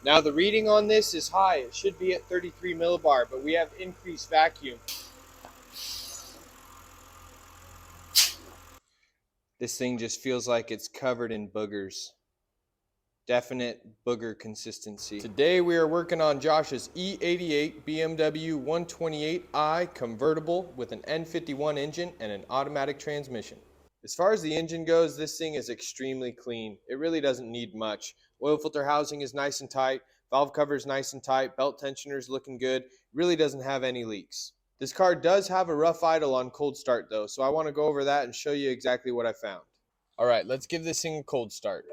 Now the reading on this is high. It should be at 33 millibar, but we have increased vacuum. This thing just feels like it's covered in boogers. Definite booger consistency. Today we are working on Josh's E88 BMW 128i convertible with an N51 engine and an automatic transmission. As far as the engine goes, this thing is extremely clean. It really doesn't need much. Oil filter housing is nice and tight, valve cover is nice and tight, belt tensioner is looking good. It really doesn't have any leaks. This car does have a rough idle on cold start though, so I want to go over that and show you exactly what I found. All right, let's give this thing a cold start.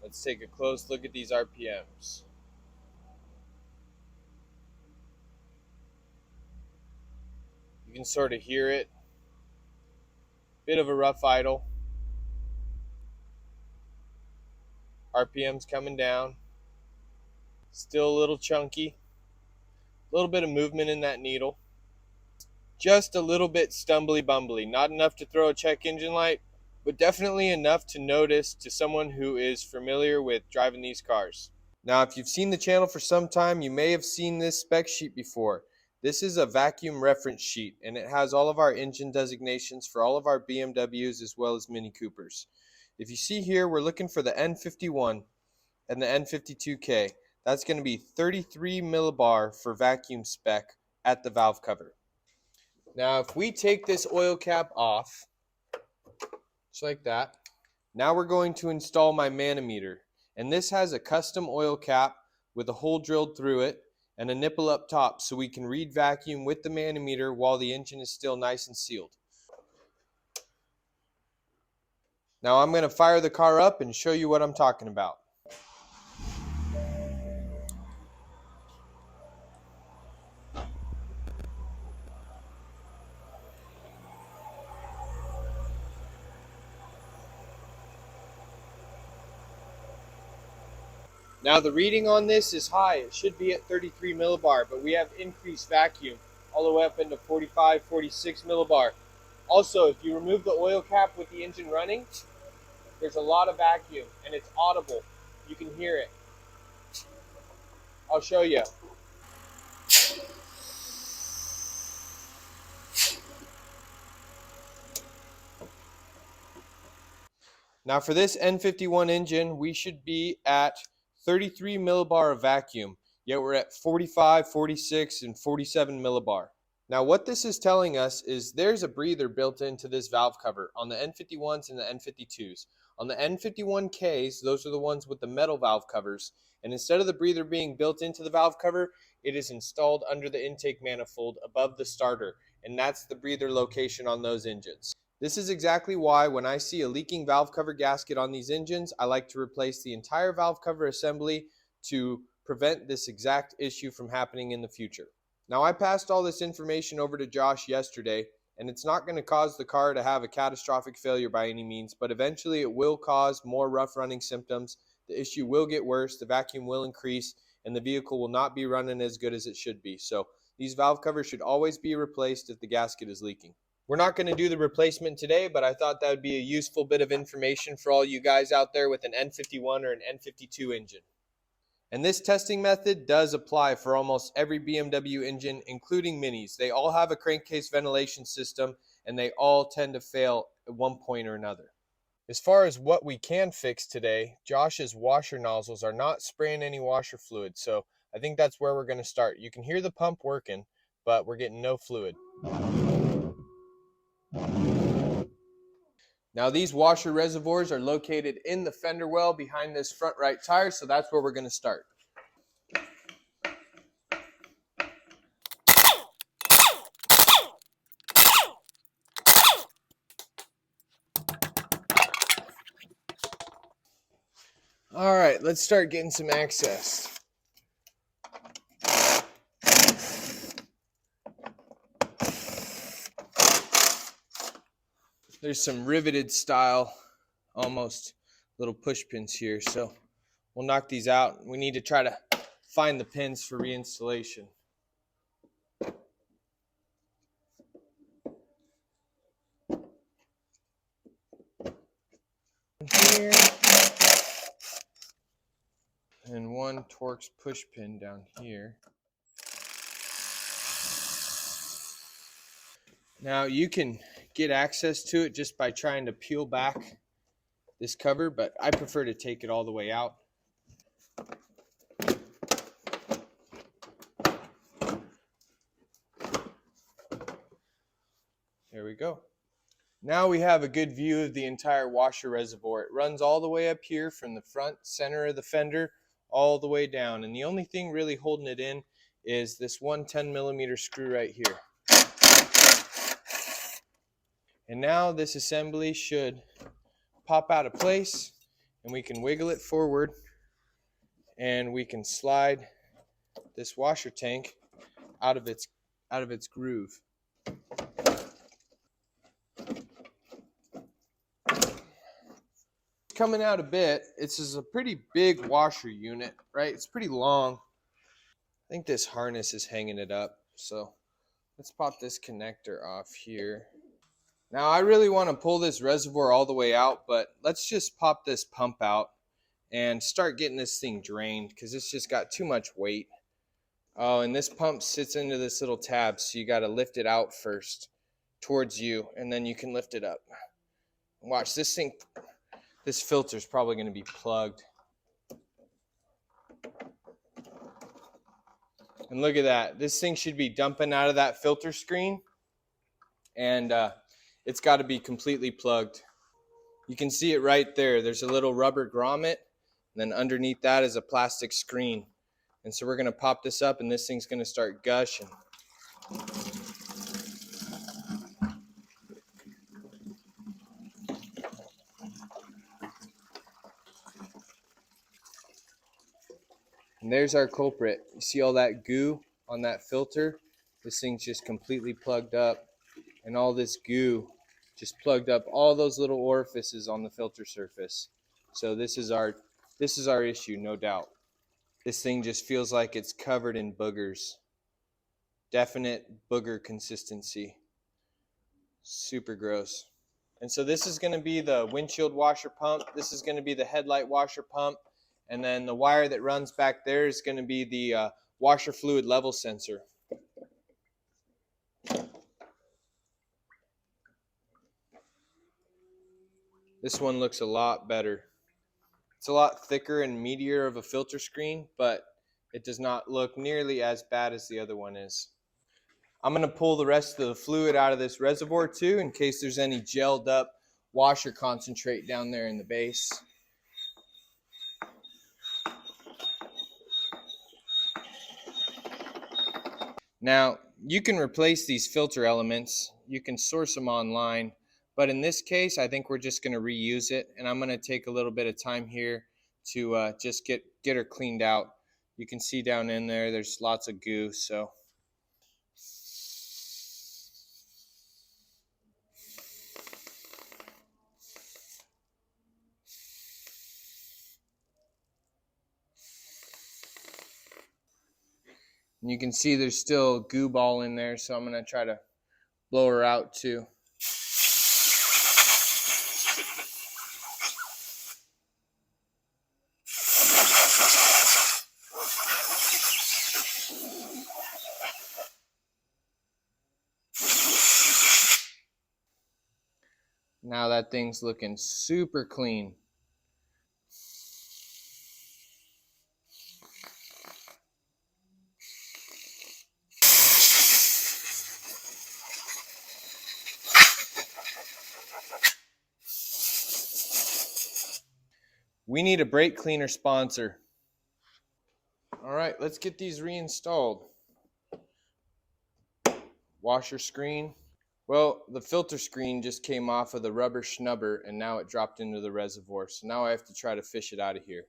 Let's take a close look at these RPMs. You can sort of hear it. Bit of a rough idle. RPM's coming down. Still a little chunky. A little bit of movement in that needle. Just a little bit stumbly bumbly. Not enough to throw a check engine light, but definitely enough to notice to someone who is familiar with driving these cars. Now, if you've seen the channel for some time, you may have seen this spec sheet before. This is a vacuum reference sheet, and it has all of our engine designations for all of our BMWs as well as Mini Coopers. If you see here, we're looking for the N51 and the N52K. That's going to be 33 millibar for vacuum spec at the valve cover. Now, if we take this oil cap off, just like that, now we're going to install my manometer. And this has a custom oil cap with a hole drilled through it and a nipple up top so we can read vacuum with the manometer while the engine is still nice and sealed. Now I'm going to fire the car up and show you what I'm talking about. Now the reading on this is high. It should be at 33 millibar, but we have increased vacuum all the way up into 45, 46 millibar. Also, if you remove the oil cap with the engine running, there's a lot of vacuum and it's audible. You can hear it. I'll show you. Now for this N51 engine, we should be at 33 millibar of vacuum, yet we're at 45, 46, and 47 millibar. Now what this is telling us is there's a breather built into this valve cover on the N51s and the N52s. On the N51Ks, those are the ones with the metal valve covers, and instead of the breather being built into the valve cover, it is installed under the intake manifold above the starter, and that's the breather location on those engines. This is exactly why when I see a leaking valve cover gasket on these engines, I like to replace the entire valve cover assembly to prevent this exact issue from happening in the future. Now I passed all this information over to Josh yesterday, and it's not going to cause the car to have a catastrophic failure by any means, but eventually it will cause more rough running symptoms. The issue will get worse, the vacuum will increase, and the vehicle will not be running as good as it should be. So these valve covers should always be replaced if the gasket is leaking. We're not going to do the replacement today, but I thought that would be a useful bit of information for all you guys out there with an N51 or an N52 engine. And this testing method does apply for almost every BMW engine, including Minis. They all have a crankcase ventilation system, and they all tend to fail at one point or another. As far as what we can fix today, Josh's washer nozzles are not spraying any washer fluid, so I think that's where we're going to start. You can hear the pump working, but we're getting no fluid. Now these washer reservoirs are located in the fender well behind this front right tire, so that's where we're going to start. All right, let's start getting some access. There's some riveted style, almost little push pins here, so we'll knock these out. We need to try to find the pins for reinstallation. Here. N51 Torx push pin down here. Now you can get access to it just by trying to peel back this cover, but I prefer to take it all the way out. There we go. Now we have a good view of the entire washer reservoir. It runs all the way up here from the front center of the fender all the way down, and the only thing really holding it in is this one 10mm screw right here. And now this assembly should pop out of place, and we can wiggle it forward, and we can slide this washer tank out of its groove. Coming out a bit, this is a pretty big washer unit, right? It's pretty long. I think this harness is hanging it up, so let's pop this connector off here. Now I really want to pull this reservoir all the way out, but let's just pop this pump out and start getting this thing drained, because it's just got too much weight. Oh, and this pump sits into this little tab, so you got to lift it out first towards you, and then you can lift it up. Watch this thing. This filter is probably going to be plugged. And look at that. This thing should be dumping out of that filter screen, and it's got to be completely plugged. You can see it right there. There's a little rubber grommet, and then underneath that is a plastic screen. And so we're going to pop this up, and this thing's going to start gushing. And there's our culprit. You see all that goo on that filter? This thing's just completely plugged up, and all this goo just plugged up all those little orifices on the filter surface. So this is our issue, no doubt. This thing just feels like it's covered in boogers. Definite booger consistency. Super gross. And so this is going to be the windshield washer pump. This is going to be the headlight washer pump. And then the wire that runs back there is going to be the washer fluid level sensor. This one looks a lot better. It's a lot thicker and meatier of a filter screen, but it does not look nearly as bad as the other one is. I'm going to pull the rest of the fluid out of this reservoir too, in case there's any gelled up washer concentrate down there in the base. Now, you can replace these filter elements. You can source them online. But in this case, I think we're just going to reuse it. And I'm going to take a little bit of time here to just get her cleaned out. You can see down in there, there's lots of goo. So and you can see there's still goo ball in there. So I'm going to try to blow her out too. Now that thing's looking super clean. We need a brake cleaner sponsor. All right, let's get these reinstalled. Washer screen. Well, the filter screen just came off of the rubber schnubber, and now it dropped into the reservoir. So now I have to try to fish it out of here.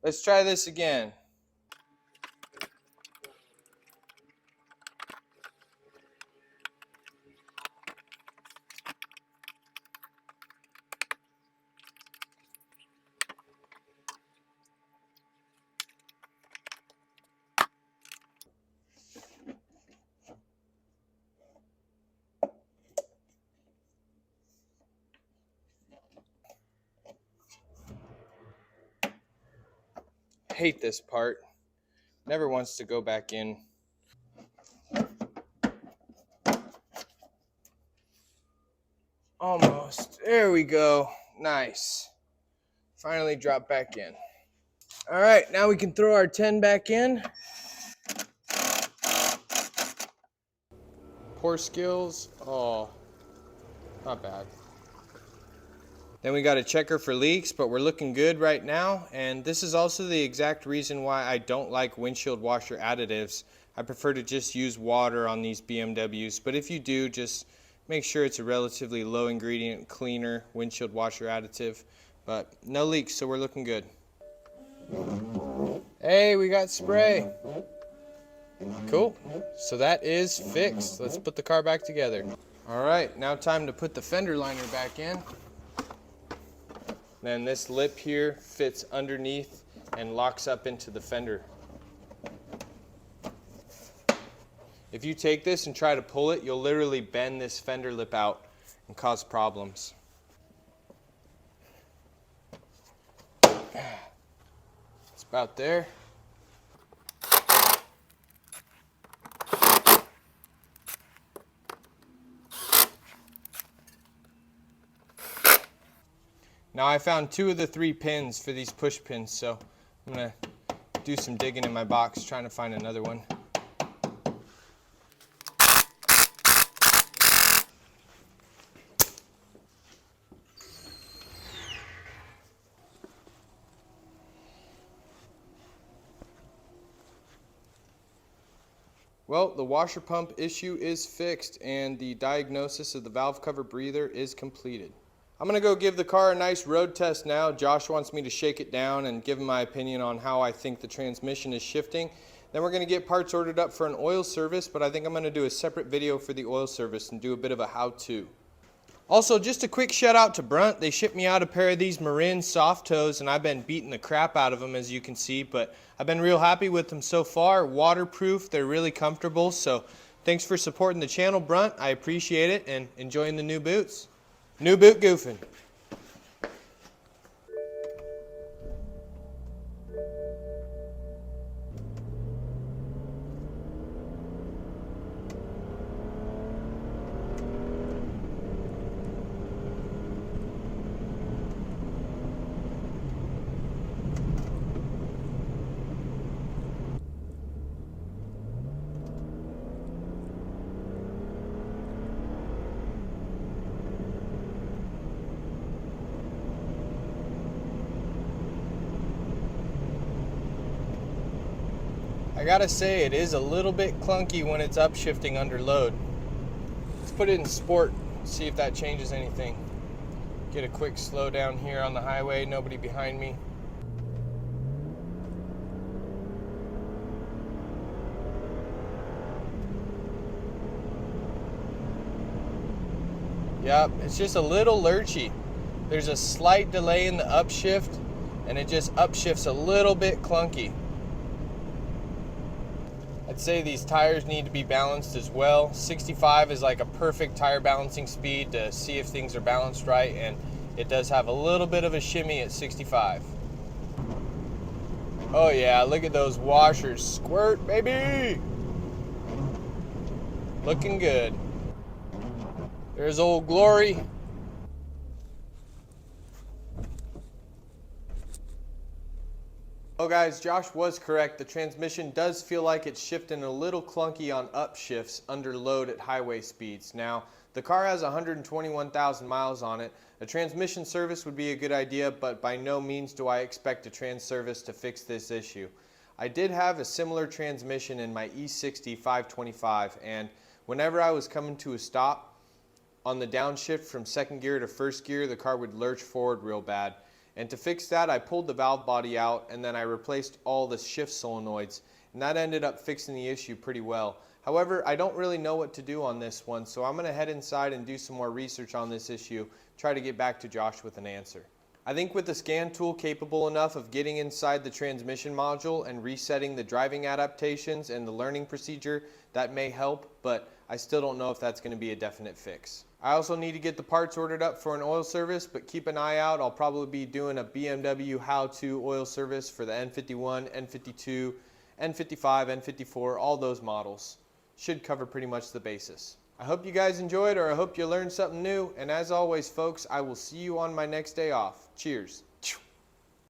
Let's try this again. hate this part. Never wants to go back in. Almost. There we go. Nice. Finally dropped back in. All right, now we can throw our 10 back in. Poor skills. Oh, not bad. Then we got a checker for leaks, but we're looking good right now. And this is also the exact reason why I don't like windshield washer additives. I prefer to just use water on these BMWs. But if you do, just make sure it's a relatively low ingredient, cleaner windshield washer additive. But no leaks, so we're looking good. Hey, we got spray. Cool. So that is fixed. Let's put the car back together. All right, now time to put the fender liner back in. Then this lip here fits underneath and locks up into the fender. If you take this and try to pull it, you'll literally bend this fender lip out and cause problems. It's about there. Now I found 2 of the 3 pins for these push pins, so I'm gonna do some digging in my box trying to find another one. Well, the washer pump issue is fixed and the diagnosis of the valve cover breather is completed. I'm going to go give the car a nice road test now. Josh wants me to shake it down and give him my opinion on how I think the transmission is shifting. Then we're going to get parts ordered up for an oil service, but I think I'm going to do a separate video for the oil service and do a bit of a how-to. Also, just a quick shout out to Brunt. They shipped me out a pair of these Marin soft toes and I've been beating the crap out of them, as you can see, but I've been real happy with them so far. Waterproof, they're really comfortable, so thanks for supporting the channel, Brunt. I appreciate it and enjoying the new boots. New boot goofing. I gotta say, it is a little bit clunky when it's upshifting under load. Let's put it in sport, see if that changes anything. Get a quick slow down here on the highway, nobody behind me. Yep, it's just a little lurchy. There's a slight delay in the upshift, and it just upshifts a little bit clunky. I'd say these tires need to be balanced as well. 65 is like a perfect tire balancing speed to see if things are balanced right, and it does have a little bit of a shimmy at 65. Oh yeah, look at those washers. Squirt, baby! Looking good. There's Old Glory. Oh guys, Josh was correct. The transmission does feel like it's shifting a little clunky on upshifts under load at highway speeds. Now, the car has 121,000 miles on it. A transmission service would be a good idea, but by no means do I expect a trans service to fix this issue. I did have a similar transmission in my E60 525, and whenever I was coming to a stop, on the downshift from second gear to first gear, the car would lurch forward real bad. And to fix that, I pulled the valve body out and then I replaced all the shift solenoids, and that ended up fixing the issue pretty well. However, I don't really know what to do on this one, so I'm going to head inside and do some more research on this issue, try to get back to Josh with an answer. I think with the scan tool capable enough of getting inside the transmission module and resetting the driving adaptations and the learning procedure, that may help, but I still don't know if that's going to be a definite fix. I also need to get the parts ordered up for an oil service, but keep an eye out. I'll probably be doing a BMW how-to oil service for the N51, N52, N55, N54, all those models. Should cover pretty much the basis. I hope you guys enjoyed, or I hope you learned something new, and as always folks, I will see you on my next day off. Cheers.